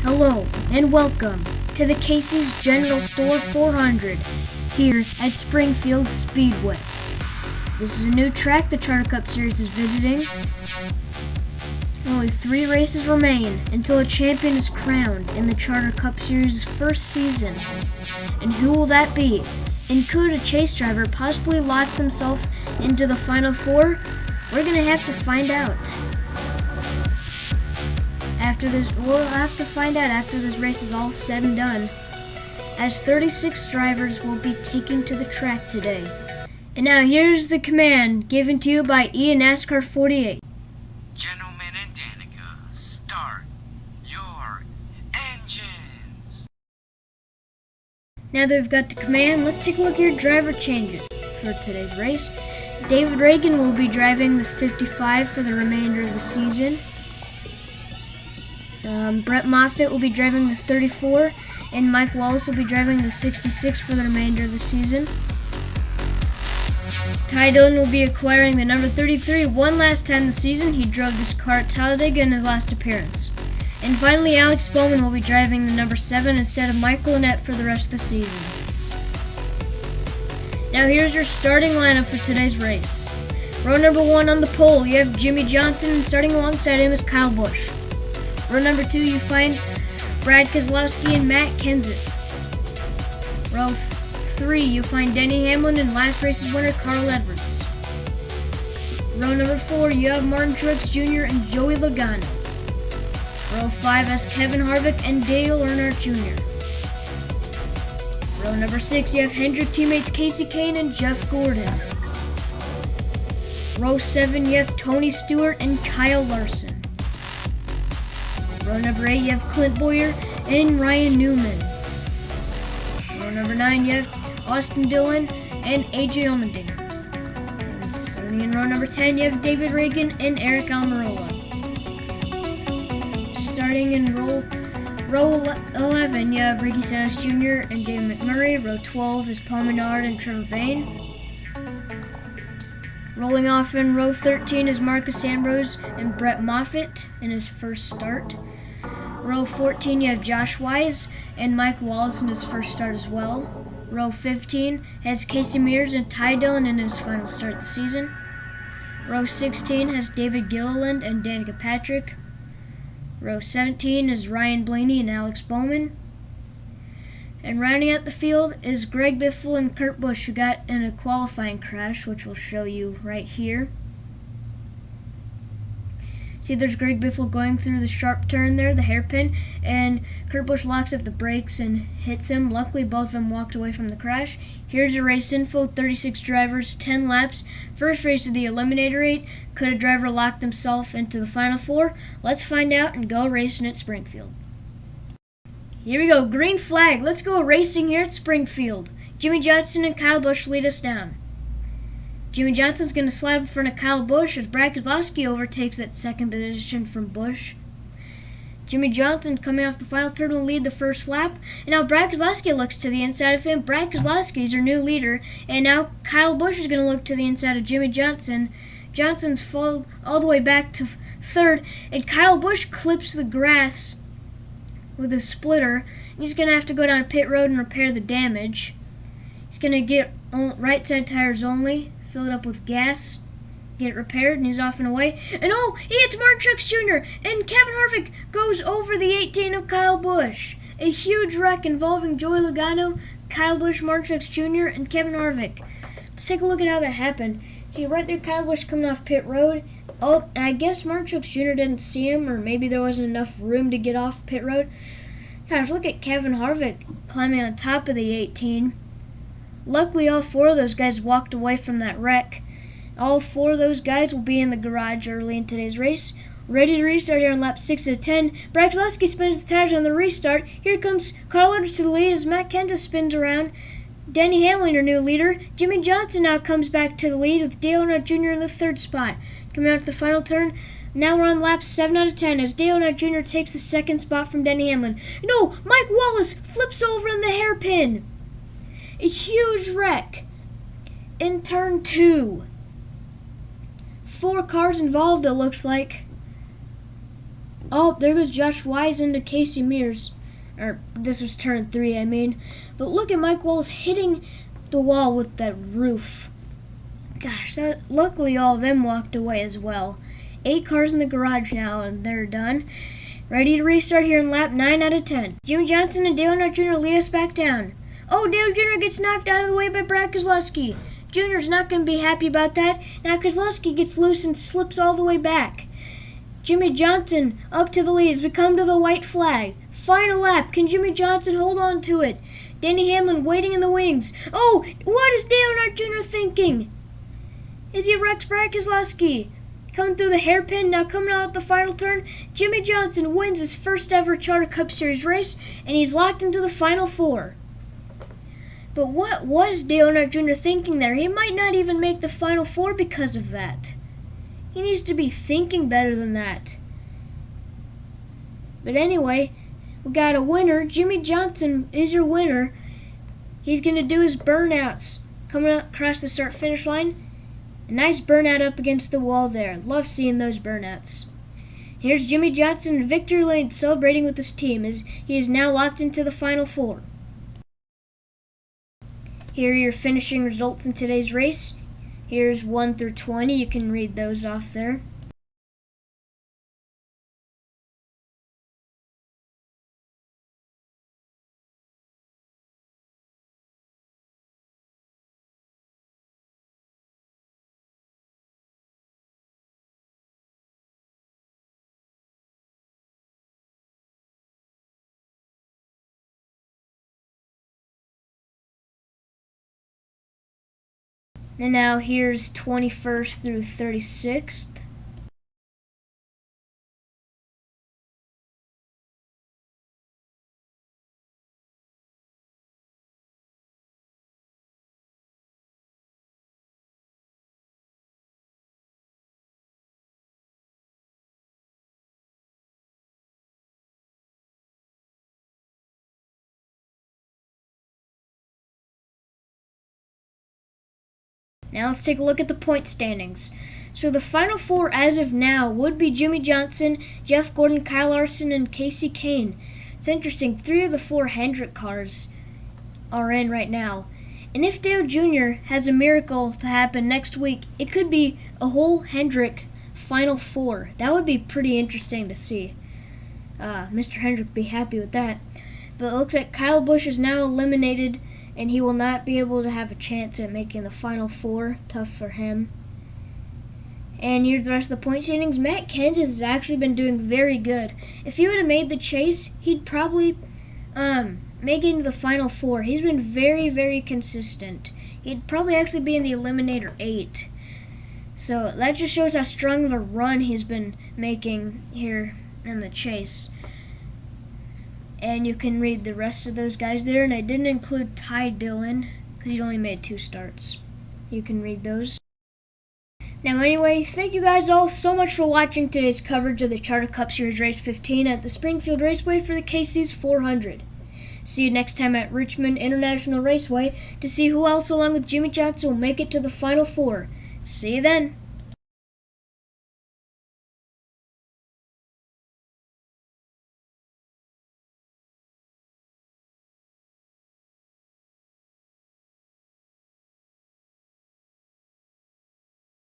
Hello and welcome to the Casey's General Store 400 here at Springfield Speedway. This is a new track the Charter Cup Series is visiting. Only 3 races remain until a champion is crowned in the Charter Cup Series' first season. And who will that be? And could a chase driver possibly lock themselves into the Final Four? We're going to have to find out. We'll have to find out after this race is all said and done, as 36 drivers will be taking to the track today. And now here's the command given to you by Ian NASCAR 48. Gentlemen and Danica, start your engines. Now that we've got the command, let's take a look at your driver changes for today's race. David Reagan will be driving the 55 for the remainder of the season. Brett Moffitt will be driving the 34, and Mike Wallace will be driving the 66 for the remainder of the season. Ty Dillon will be acquiring the number 33 one last time this season. He drove this car at Talladega in his last appearance. And finally, Alex Bowman will be driving the number 7 instead of Michael Annett for the rest of the season. Now here's your starting lineup for today's race. Row number 1 on the pole, you have Jimmy Johnson, and starting alongside him is Kyle Busch. Row number 2, you find Brad Keselowski and Matt Kenseth. Row 3, you find Denny Hamlin and last race's winner Carl Edwards. Row number 4, you have Martin Truex Jr. and Joey Logano. Row 5 has Kevin Harvick and Dale Earnhardt Jr. Row number 6, you have Hendrick teammates Casey Kane and Jeff Gordon. Row 7, you have Tony Stewart and Kyle Larson. Row number 8, you have Clint Bowyer and Ryan Newman. Row number 9, you have Austin Dillon and AJ Allmendinger. And starting in row number 10, you have David Reagan and Eric Almirola. Starting in row 11, you have Ricky Stenhouse Jr. and David McMurray. Row 12 is Paul Menard and Trevor Bayne. Rolling off in row 13 is Marcus Ambrose and Brett Moffitt in his first start. Row 14, you have Josh Wise and Mike Wallace in his first start as well. Row 15 has Casey Mears and Ty Dillon in his final start of the season. Row 16 has David Gilliland and Danica Patrick. Row 17 is Ryan Blaney and Alex Bowman. And rounding out the field is Greg Biffle and Kurt Busch, who got in a qualifying crash, which we'll show you right here. See, there's Greg Biffle going through the sharp turn there, the hairpin, and Kurt Busch locks up the brakes and hits him. Luckily, both of them walked away from the crash. Here's your race info, 36 drivers, 10 laps. First race of the Eliminator 8. Could a driver lock themselves into the Final Four? Let's find out and go racing at Springfield. Here we go, green flag. Let's go racing here at Springfield. Jimmy Johnson and Kyle Busch lead us down. Jimmy Johnson's going to slide in front of Kyle Busch as Brad Keselowski overtakes that second position from Busch. Jimmy Johnson coming off the final turn will lead the first lap. And now Brad Keselowski looks to the inside of him. Brad Keselowski is our new leader. And now Kyle Busch is going to look to the inside of Jimmy Johnson. Johnson's fall all the way back to third. And Kyle Busch clips the grass with a splitter. He's going to have to go down pit road and repair the damage. He's going to get right side tires only, fill it up with gas, get it repaired, and he's off and away. And oh, he hits Martin Truex Jr. and Kevin Harvick goes over the 18 of Kyle Busch. A huge wreck involving Joey Logano, Kyle Busch, Martin Truex Jr., and Kevin Harvick. Let's take a look at how that happened. See, right there, Kyle Busch coming off pit road. Oh, I guess Martin Truex Jr. didn't see him, or maybe there wasn't enough room to get off pit road. Gosh, look at Kevin Harvick climbing on top of the 18. Luckily, all 4 of those guys walked away from that wreck. All 4 of those guys will be in the garage early in today's race. Ready to restart here on lap 6 of 10. Brad Keselowski spins the tires on the restart. Here comes Carl Edwards to the lead as Matt Kenseth spins around. Denny Hamlin, our new leader. Jimmy Johnson now comes back to the lead with Dale Earnhardt Jr. in the third spot. Coming out to the final turn, now we're on lap 7 out of 10 as Dale Earnhardt Jr. takes the second spot from Denny Hamlin. No, Mike Wallace flips over in the hairpin. A huge wreck in turn 2. 4 cars involved, it looks like. Oh, there goes Josh Wise into Casey Mears. Or, this was turn 3, I mean. But look at Mike Wallace hitting the wall with that roof. Gosh, luckily all of them walked away as well. 8 cars in the garage now, and they're done. Ready to restart here in lap 9 out of 10. Jimmy Johnson and Dale Earnhardt Jr. lead us back down. Oh, Dale Jr. gets knocked out of the way by Brad Keselowski. Jr.'s not going to be happy about that. Now Keselowski gets loose and slips all the way back. Jimmy Johnson up to the lead as we come to the white flag. Final lap. Can Jimmy Johnson hold on to it? Denny Hamlin waiting in the wings. Oh, what is Dale Earnhardt Jr. thinking? Is he wrecks Brad Keselowski? Coming through the hairpin, now coming out the final turn, Jimmy Johnson wins his first ever Charter Cup Series race, and he's locked into the Final Four. But what was Dale Earnhardt Jr. thinking there? He might not even make the Final Four because of that. He needs to be thinking better than that. But anyway, we got a winner. Jimmy Johnson is your winner. He's going to do his burnouts. Coming across the start-finish line. A nice burnout up against the wall there. Love seeing those burnouts. Here's Jimmy Johnson in victory lane celebrating with his team as he is now locked into the Final Four. Here are your finishing results in today's race. Here's 1 through 20. You can read those off there. And now here's 21st through 36th. Now let's take a look at the point standings. So the Final Four as of now would be Jimmy Johnson, Jeff Gordon, Kyle Larson, and Casey Kane. It's interesting, 3 of the 4 Hendrick cars are in right now. And if Dale Jr. has a miracle to happen next week, it could be a whole Hendrick Final Four. That would be pretty interesting to see. Mr. Hendrick would be happy with that. But it looks like Kyle Busch is now eliminated, and he will not be able to have a chance at making the Final Four. Tough for him. And here's the rest of the point standings. Matt Kenseth has actually been doing very good. If he would have made the chase, he'd probably make it into the Final Four. He's been very, very consistent. He'd probably actually be in the Eliminator 8. So that just shows how strong of a run he's been making here in the chase. And you can read the rest of those guys there. And I didn't include Ty Dillon because he only made 2 starts. You can read those. Now anyway, thank you guys all so much for watching today's coverage of the Charter Cup Series Race 15 at the Springfield Raceway for the KC's 400. See you next time at Richmond International Raceway to see who else along with Jimmy Johnson will make it to the Final Four. See you then.